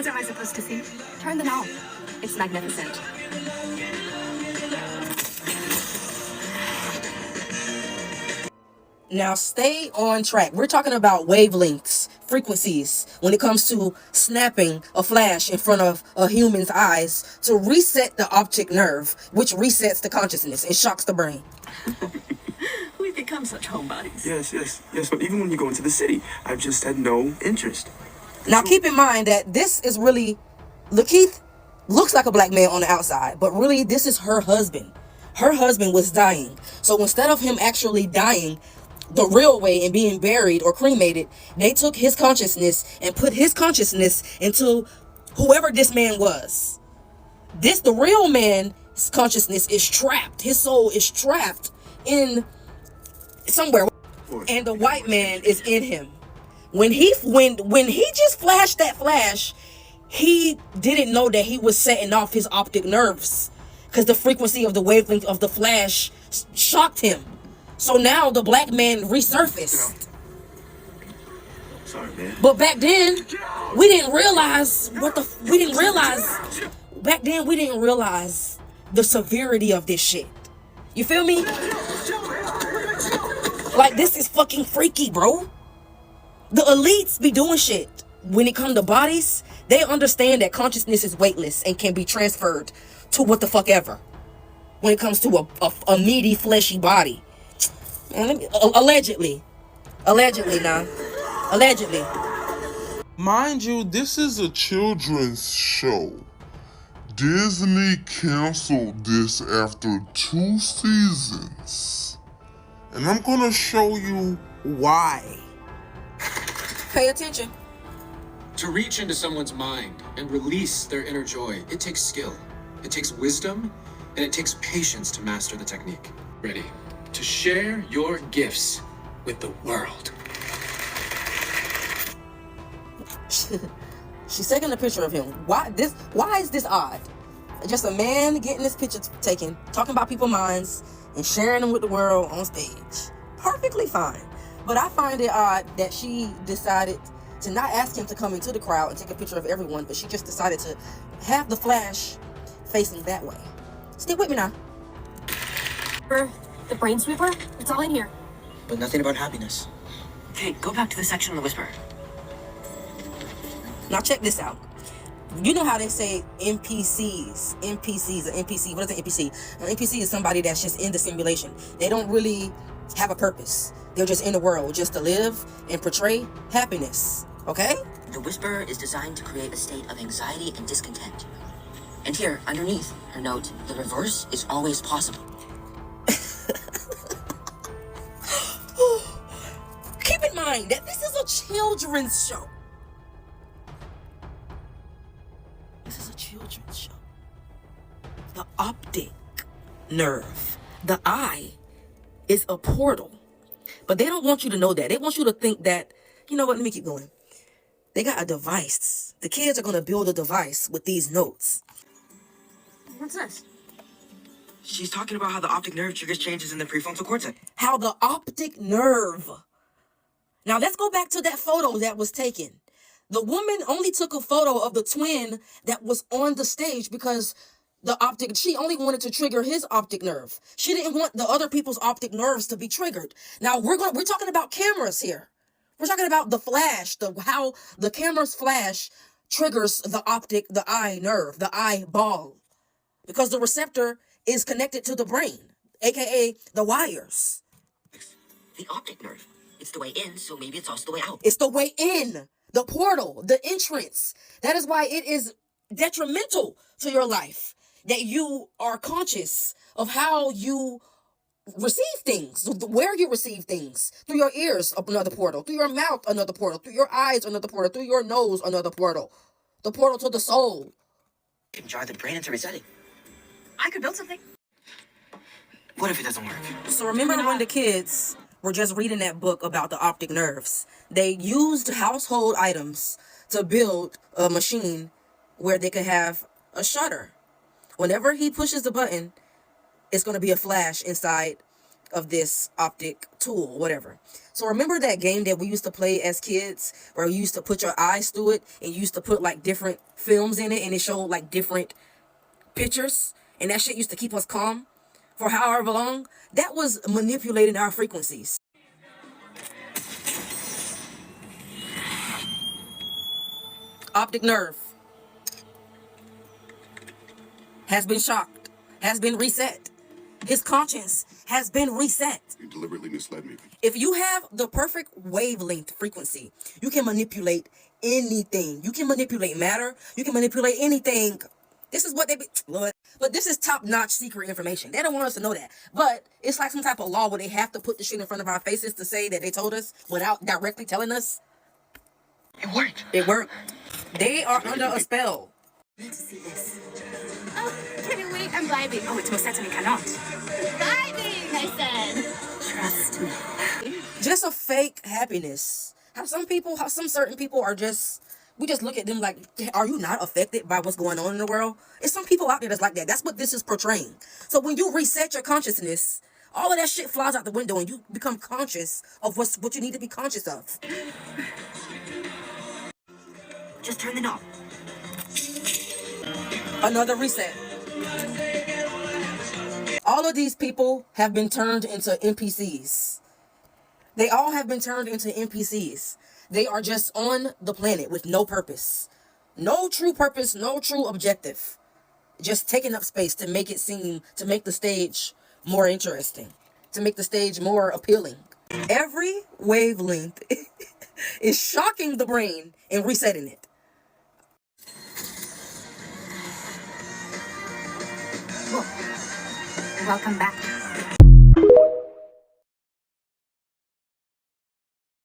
What am I supposed to see? Turn the knob. It's magnificent. Now stay on track. We're talking about wavelengths, frequencies, when it comes to snapping a flash in front of a human's eyes to reset the optic nerve, which resets the consciousness and shocks the brain. We've become such homebodies. Yes. But even when you go into the city, I've just had no interest. Now keep in mind that this is really, Lakeith looks like a black man on the outside, but really this is her husband. Her husband was dying. So instead of him actually dying the real way and being buried or cremated, they took his consciousness and put his consciousness into whoever this man was. The real man's consciousness is trapped. His soul is trapped in somewhere, and the white man is in him. When he just flashed that flash, he didn't know that he was setting off his optic nerves because the frequency of the wavelength of the flash shocked him. So now the black man resurfaced. Sorry, man. But back then, we didn't realize back then we didn't realize the severity of this shit. You feel me? Like, this is fucking freaky, bro. The elites be doing shit. When it comes to bodies, they understand that consciousness is weightless and can be transferred to what the fuck ever. When it comes to a meaty, fleshy body. Man, allegedly now. Allegedly. Mind you, this is a children's show. Disney canceled this after 2 seasons. And I'm gonna show you why. Pay attention. To reach into someone's mind and release their inner joy, it takes skill, it takes wisdom, and it takes patience to master the technique. Ready? To share your gifts with the world. She's taking a picture of him. Why is this odd? Just a man getting his picture taken, talking about people's minds, and sharing them with the world on stage. Perfectly fine. But I find it odd that she decided to not ask him to come into the crowd and take a picture of everyone, but she just decided to have the flash facing that way. Stick with me now. The brain sweeper? It's all in here. But nothing about happiness. Okay, go back to the section on the whisper. Now check this out. You know how they say NPCs, an NPC. What is an NPC? An NPC is somebody that's just in the simulation. They don't really have a purpose. They're just in the world just to live and portray happiness. Okay? The whisper is designed to create a state of anxiety and discontent. And here, underneath her note, the reverse is always possible. Keep in mind that this is a children's show. This is a children's show. The optic nerve, the eye, is a portal. But they don't want you to know that. They want you to think that, you know what, let me keep going. They got a device. The kids are going to build a device with these notes. What's this? She's talking about how the optic nerve triggers changes in the prefrontal cortex. How the optic nerve. Now let's go back to that photo that was taken. The woman only took a photo of the twin that was on the stage because she only wanted to trigger his optic nerve. She didn't want the other people's optic nerves to be triggered. Now we're talking about cameras here. We're talking about the flash, how the camera's flash triggers the eye nerve, the eyeball. Because the receptor is connected to the brain, aka the wires. The optic nerve. It's the way in, so maybe it's also the way out. It's the way in, the portal, the entrance. That is why it is detrimental to your life that you are conscious of how you receive things, where you receive things. Through your ears, another portal. Through your mouth, another portal. Through your eyes, another portal. Through your nose, another portal. The portal to the soul. You can jar the brain into resetting. I could build something. What if it doesn't work? So remember when the kids were just reading that book about the optic nerves? They used household items to build a machine where they could have a shutter. Whenever he pushes the button, it's going to be a flash inside of this optic tool, whatever. So remember that game that we used to play as kids where you used to put your eyes through it and you used to put like different films in it and it showed like different pictures, and that shit used to keep us calm for however long? That was manipulating our frequencies. Optic nerve has been shocked, has been reset. His conscience has been reset. You deliberately misled me. If you have the perfect wavelength frequency, you can manipulate anything. You can manipulate matter. You can manipulate anything. This is what they be, Lord. But this is top-notch secret information. They don't want us to know that. But it's like some type of law where they have to put the shit in front of our faces to say that they told us without directly telling us. It worked. It worked. They are under a spell. I need to see this. Oh, can you wait? I'm vibing. Oh, it's most certainly cannot. Vibing, I said. Trust me. Just a fake happiness. How some certain people are just, we just look at them like, are you not affected by what's going on in the world? There's some people out there that's like that. That's what this is portraying. So when you reset your consciousness, all of that shit flies out the window and you become conscious of what you need to be conscious of. Just turn the knob. Another reset. All of these people have been turned into NPCs. They all have been turned into NPCs. They are just on the planet with no purpose. No true purpose, no true objective. Just taking up space to make the stage more interesting. To make the stage more appealing. Every wavelength is shocking the brain and resetting it. Welcome back.